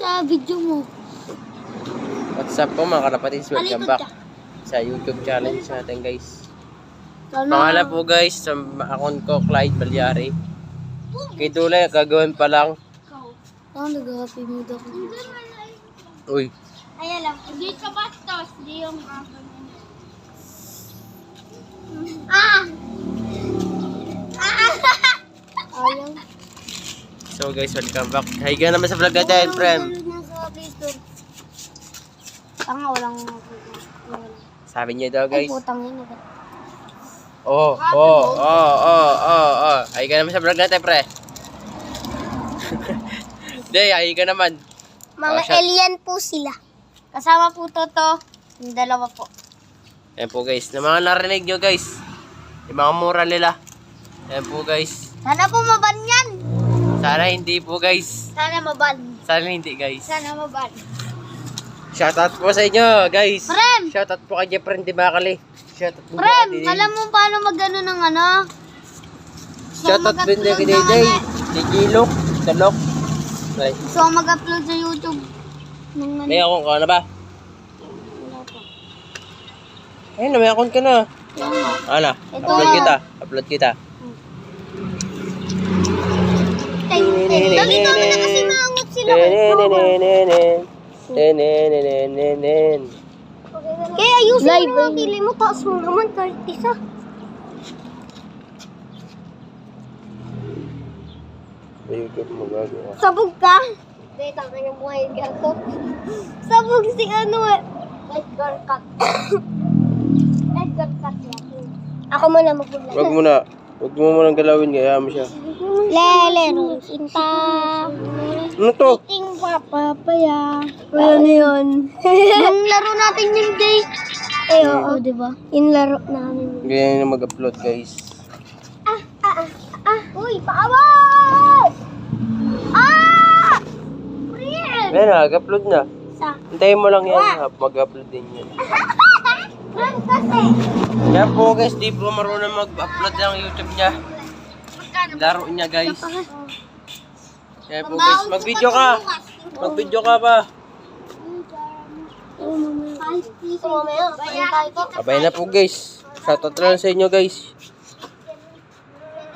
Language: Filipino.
sa video mo. What's up po mga kalapatids? Welcome back sa YouTube challenge natin guys. Sana. Pangalan po guys sa account ko, Clyde Balyari. Kay Tulay, gagawin pa lang. Ano nag-happy mood ako? Uy, Ayan lang. Hindi ka bastos. Hindi yung Ayaw. so guys, welcome back. Hi ka naman sa vlog natin, friend. Tanga, walang... Sabi niyo daw Ay, guys. putang yun. Oh. Hi ka naman sa vlog natin, pre. Hindi, hi ka naman. Mga shout- alien po sila. Kasama po Toto. Yung dalawa po. Ayan po guys, na mga narinig nyo guys. Yung mga mura nila. Ayan po guys. Sana po maban yan. Sana hindi po guys. Sana maban. Sana hindi guys. Sana maban. Shoutout po sa inyo guys. Prem! Shoutout po kay Jeffrey Di Bakali. Shoutout po Prem, kay alam mo paano mag-ano ng ano? Shoutout din kay ng DJ. Si Gilok. Talok. Ay, So, mag-upload sa YouTube. Ng ano? may akong ka na ba? Wala pa. Ayun na, may akong ka na. Yan nga. Ano? Ito Upload na. kita. Upload kita. Dami naman na kasi maangot sila. Kaya ayusin mo yung pili mo. Taas mo naman kahit isa. YouTube mo gagawa. Sabog ka? Hindi, tangin yung buhay gato. Sabog si ano eh. Edgar Cut. Edgar Cut yan. Ako muna mag-vlog. Wag mo na. Wag mo munang galawin. Kaya mo siya. Lele, Sinta. Ano to? Ting papaya. Ano yun? Yung laro natin yung day. Eh, oo, diba? Yung laro namin. Ganyan na mag-upload guys. Uy, paawas! Ah! Friend! Ayan na, mag-upload na. Sa? Hintayin mo lang yan. Mag-upload din yan. Friend kasi. Kaya po guys, di po marunong mag-upload ng YouTube niya. Laro niya guys. Kaya po guys, mag-video ka. Mag-video ka pa. Mamaya, Abay na po guys. Shoutout na lang sa inyo guys.